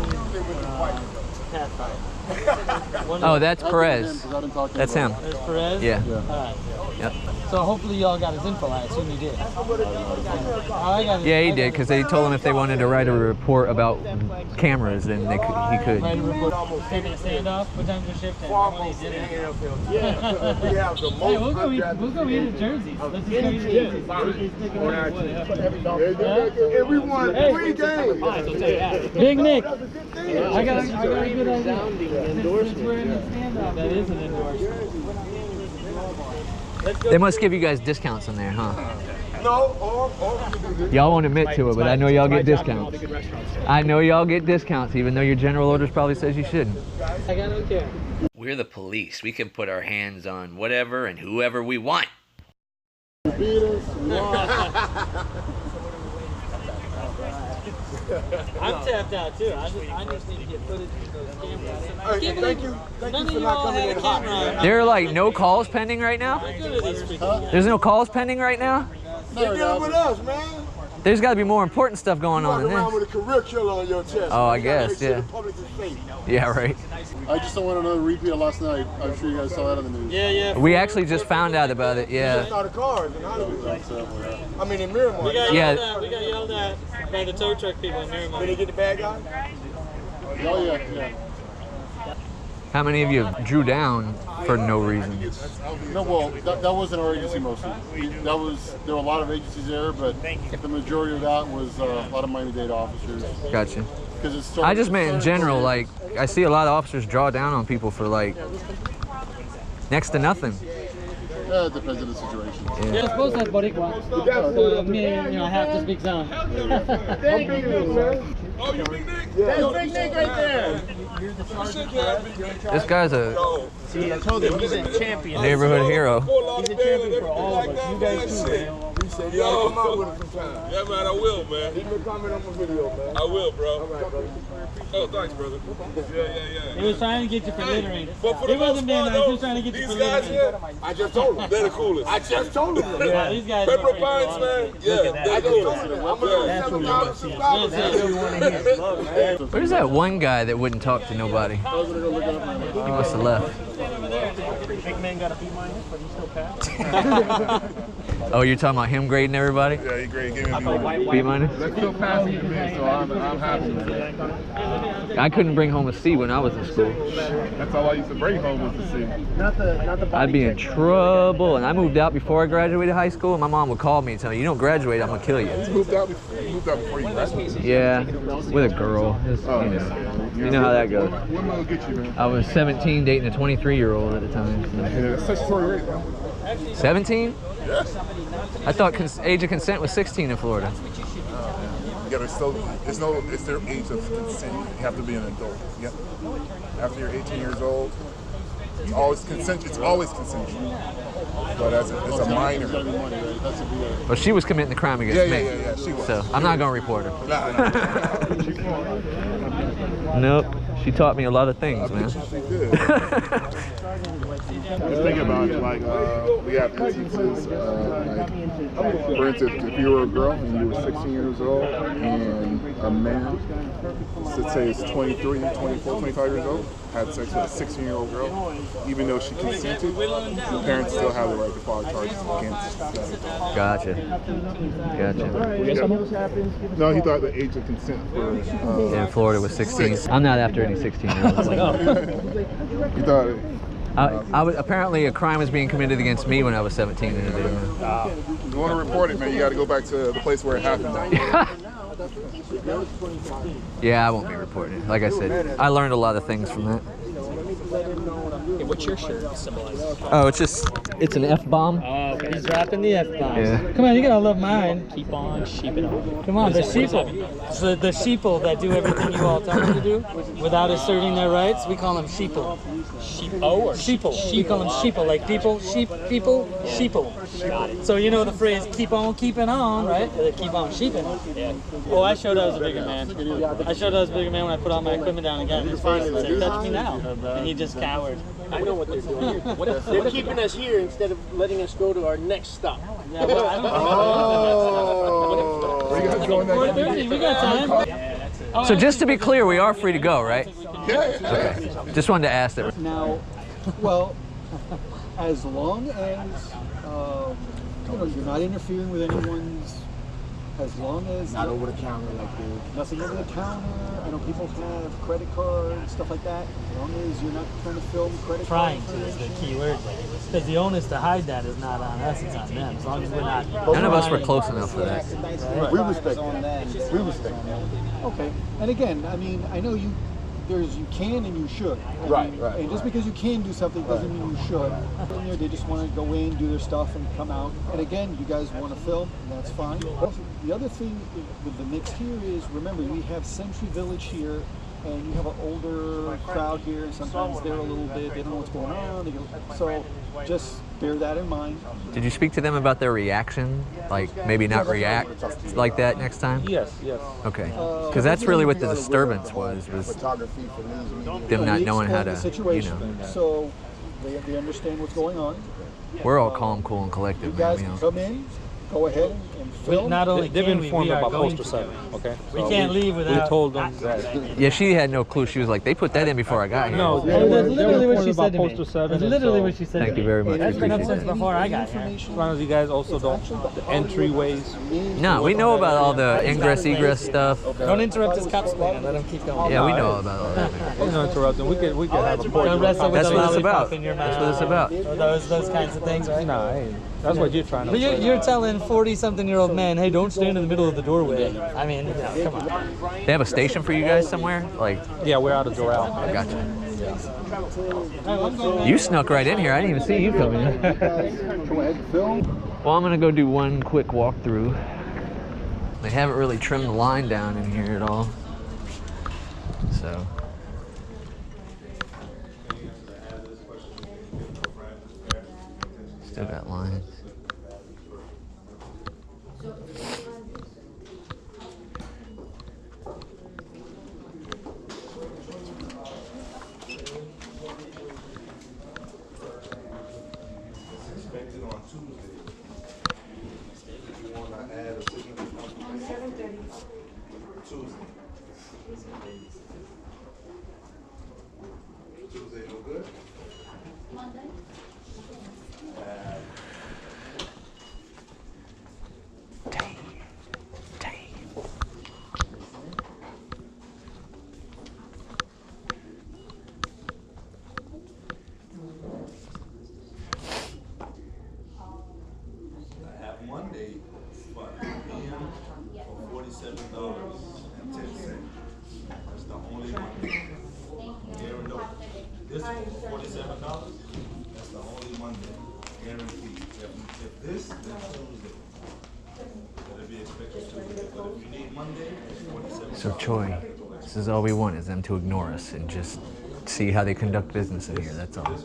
Speaker 1: Oh, that's Perez. That's him.
Speaker 14: There's Perez?
Speaker 1: Yeah.
Speaker 14: All right.
Speaker 1: Yep.
Speaker 14: So hopefully y'all got his info. I assume you did.
Speaker 1: Yeah, he did, because they told him if they wanted to write a report about cameras, then he could.
Speaker 14: Write a report. Taking a standoff. What time's your shift?
Speaker 3: We have the most.
Speaker 14: Hey, we'll go eat at Jersey. Let's just go eat at Jersey.
Speaker 3: And we won 3 games.
Speaker 14: Big Nick. I got a good idea.
Speaker 7: endorsement.
Speaker 14: We're in the standoff. That is an endorsement.
Speaker 1: They must give you guys discounts in there, huh?
Speaker 3: No,
Speaker 1: Y'all won't admit to it, but I know y'all get discounts. I know y'all get discounts, even though your general orders probably says you shouldn't.
Speaker 14: I don't care.
Speaker 1: We're the police. We can put our hands on whatever and whoever we want.
Speaker 14: I'm tapped out too. I just need to get footage of those cameras.
Speaker 3: Hey, thank you.
Speaker 14: None of you all had a camera.
Speaker 1: There are like no calls pending right now? There's no calls pending right now?
Speaker 3: They're dealing with us, man.
Speaker 1: There's got to be more important stuff going on than
Speaker 3: Around
Speaker 1: this.
Speaker 3: with a career killer on your chest.
Speaker 1: Oh, I
Speaker 3: You gotta
Speaker 1: guess,
Speaker 3: make sure
Speaker 1: yeah.
Speaker 3: the public is safe.
Speaker 1: Yeah, right.
Speaker 8: I just don't want another repeat of last night. I'm sure you guys saw that on the news.
Speaker 14: Yeah.
Speaker 1: We actually just found out about it, yeah.
Speaker 3: Just out of cars in Hollywood. I mean, in Miramar.
Speaker 1: Yeah.
Speaker 14: We got yelled at by the tow truck people in Miramar.
Speaker 3: Did they get the bad guy?
Speaker 8: Oh, yeah.
Speaker 1: How many of you drew down for no reason?
Speaker 8: No, well, that wasn't our agency mostly. There were a lot of agencies there, but the majority of that was a lot of Miami-Dade officers.
Speaker 1: Gotcha.
Speaker 8: It's
Speaker 1: I just meant in general, like, I see a lot of officers draw down on people for, like, next to nothing.
Speaker 8: Yeah, it depends on the situation.
Speaker 14: Yeah, I suppose that's Boricua. So, me, I have to speak some.
Speaker 3: Thank you, man. Oh, you Big Nick? Yeah. That's Big Nick right there.
Speaker 1: This guy's a
Speaker 7: See, I told you, he's a champion.
Speaker 1: neighborhood hero.
Speaker 7: He's a champion for all of us. You guys too, man.
Speaker 3: He said, yo, come out with us sometime.
Speaker 5: Yeah, man, I will, man.
Speaker 3: Leave me a comment on my video, man.
Speaker 5: I will, bro.
Speaker 3: All right, brother.
Speaker 5: Oh, thanks, brother. Yeah.
Speaker 14: He was trying to get you for littering.
Speaker 5: But for
Speaker 14: He
Speaker 5: the
Speaker 14: wasn't being
Speaker 5: most
Speaker 14: nice,
Speaker 5: part,
Speaker 14: he was trying to get you for
Speaker 5: these guys
Speaker 14: littering.
Speaker 5: here,
Speaker 3: I just told him.
Speaker 5: they're the coolest.
Speaker 3: I just told him.
Speaker 14: Yeah, these guys
Speaker 5: Pembroke
Speaker 14: are
Speaker 5: Pines, man. Yeah,
Speaker 3: I
Speaker 5: they're
Speaker 3: just told
Speaker 5: coolest.
Speaker 3: him. I'm going to $7 subscribers.
Speaker 1: Where's that one guy that wouldn't talk to nobody? He must have left.
Speaker 7: Big man got a B-, but he still passed.
Speaker 1: Oh, you're talking about him grading everybody?
Speaker 5: Yeah, he great. Give me a B-.
Speaker 1: B minus?
Speaker 5: That's still passing to me, so I'm happy.
Speaker 1: I couldn't bring home a C when I was in school.
Speaker 5: That's all I used to bring home was the C.
Speaker 7: Not the
Speaker 1: I'd be in trouble. And I moved out before I graduated high school. And my mom would call me and tell me, you don't graduate, I'm going to kill you.
Speaker 5: You moved out before you graduated?
Speaker 1: Yeah, with a girl. You know how that goes.
Speaker 5: When will get you, man?
Speaker 1: I was 17 dating a 23-year-old at the time. So.
Speaker 5: Yeah, statutory rate, man.
Speaker 1: 17?
Speaker 5: Yes.
Speaker 1: I thought age of consent was 16 in Florida.
Speaker 5: You
Speaker 15: together, it's their age of consent. You have to be an adult. Yep. After you're 18 years old, it's always consent. It's always consensual. But as it's a minor.
Speaker 1: But she was committing the crime against me.
Speaker 15: Yeah, she was.
Speaker 1: So I'm not gonna report her.
Speaker 15: Nah.
Speaker 1: Nope. She taught me a lot of things, man.
Speaker 15: Just think about it, like we have instances, like, for instance, if you were a girl and you were 16 years old and a man, let's say it's 23, 24, 25 years old, had sex with a 16-year-old girl, even though she consented, the parents still have the right to file charges against that adult.
Speaker 1: Gotcha.
Speaker 15: No, he thought the age of consent for
Speaker 1: in Florida was 16. I'm not after any 16-year-olds.
Speaker 15: You thought it.
Speaker 1: I was, apparently a crime was being committed against me when I was 17.
Speaker 15: You want to report it, man, you got to go back to the place where it happened.
Speaker 1: Yeah, I won't be reporting it. Like I said, I learned a lot of things from that.
Speaker 2: Hey, what's your shirt symbolize?
Speaker 1: Oh, it's an F-bomb.
Speaker 2: Oh, okay.
Speaker 14: He's dropping the F-bombs.
Speaker 1: Yeah.
Speaker 14: Come on, you gotta love mine.
Speaker 2: Keep on sheeping on.
Speaker 14: Come on, the sheeple. So the sheeple that do everything you all tell them to do without asserting their rights, we call them sheeple.
Speaker 2: Or
Speaker 14: sheeple. We call them sheeple, like people, sheep, people, sheeple.
Speaker 2: Got it.
Speaker 14: So you know the phrase "keep on keeping on," right? Keep on sheeping.
Speaker 2: Yeah.
Speaker 14: Oh, I showed I was a bigger man. I showed I was a bigger man when I put all my equipment down and got in his face and said, "Touch me now," and he just cowered.
Speaker 7: I know what they're doing. They're keeping us here instead of letting us go to our next stop.
Speaker 14: Yeah, well, I don't know. 4:30, we got time.
Speaker 1: So just to be clear, we are free to go, right?
Speaker 15: Yeah.
Speaker 1: Okay. Just wanted to ask that.
Speaker 8: Now, well, as long as you're not interfering with anyone's, as long as
Speaker 3: not over the counter like this.
Speaker 8: Nothing over the counter. I know people have credit cards, stuff like that. As long as you're not trying to film credit
Speaker 14: Trying
Speaker 8: card
Speaker 14: to is the key word, because the onus to hide that is not on us; it's on them. As long as we're not.
Speaker 1: None of us were close enough for that.
Speaker 8: Right. We respect that. We respect that. Okay. And again, I mean, I know you can and you should.
Speaker 3: Right.
Speaker 8: And just because you can do something doesn't mean you should. They just want to go in, do their stuff, and come out. And again, you guys want to film, and that's fine. Also, the other thing with the mix here is, remember, we have Century Village here, and you have an older crowd here, and sometimes they're a little bit, they don't know what's going on. So just bear that in mind.
Speaker 1: Did you speak to them about their reaction? Like maybe not react like that next time?
Speaker 7: Yes.
Speaker 1: Okay. Because that's really what the disturbance was them not knowing how to,
Speaker 8: So they understand what's going on.
Speaker 1: We're all calm, cool, and
Speaker 8: You
Speaker 1: collective,
Speaker 8: guys
Speaker 1: man.
Speaker 8: come in, go ahead and film.
Speaker 14: Not only
Speaker 7: They've
Speaker 14: can
Speaker 7: been informed
Speaker 14: we are
Speaker 7: about
Speaker 14: going
Speaker 7: Poster
Speaker 14: to.
Speaker 7: 7, okay?
Speaker 14: We can't leave without.
Speaker 7: We told them that.
Speaker 1: Yeah, she had no clue. She was like, they put that in before I got here.
Speaker 7: No,
Speaker 14: That's literally what she said to me.
Speaker 7: Poster 7.
Speaker 14: That's literally what she said.
Speaker 1: Thank you very much.
Speaker 14: That's been up since before I got here.
Speaker 7: As long as you guys also don't, the entryways.
Speaker 1: No, we know about all the ingress, egress stuff.
Speaker 14: Don't interrupt his cup spin and let him keep going.
Speaker 1: Yeah, we know all about all that.
Speaker 7: There's no interrupting. We could have a
Speaker 14: Don't wrestle with
Speaker 1: That's
Speaker 14: the
Speaker 1: what it's
Speaker 14: lollipop
Speaker 1: about.
Speaker 14: in your
Speaker 1: That's
Speaker 14: mouth.
Speaker 1: what it's about.
Speaker 14: Or those kinds of things, right?
Speaker 7: No, that's what you're trying to
Speaker 14: But
Speaker 7: say.
Speaker 14: you're telling 40-something-year-old men, hey, don't stand in the middle of the doorway. I mean, come on.
Speaker 1: They have a station for you guys somewhere? Like,
Speaker 7: Yeah, we're out of Doral.
Speaker 1: gotcha. You snuck right in here. I didn't even see you coming in.
Speaker 8: Go ahead, film.
Speaker 1: Well, I'm gonna go do one quick walkthrough. They haven't really trimmed the line down in here at all. So. Still got lines.
Speaker 15: Expected on Tuesday. You want to add a signature?
Speaker 13: On 7:30.
Speaker 15: Tuesday. Tuesday, no good?
Speaker 4: Monday?
Speaker 15: I have Monday, but PM for $47.10. That's the only one. Guaranteed. This one, $47. That's the only Monday. Guaranteed. If this, then Tuesday.
Speaker 1: So Choi, this is all we want, is them to ignore us and just see how they conduct business in here, that's all.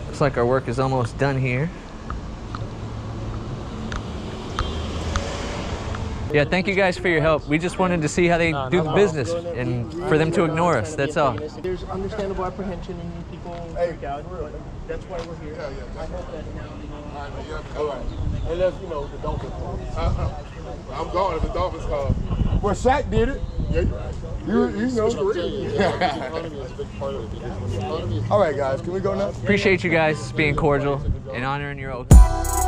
Speaker 1: Looks like our work is almost done here. Yeah, thank you guys for your help. We just wanted to see how they do the business and for them to ignore us, that's all.
Speaker 7: There's understandable apprehension and people freak out, but that's why we're here. I hope that now
Speaker 3: All right. Unless, you know, the Dolphins call.
Speaker 5: I'm gone if the Dolphins call.
Speaker 3: Well, Shaq did it. You know. All right, guys, can we go now?
Speaker 1: Appreciate you guys being cordial and honoring your oath.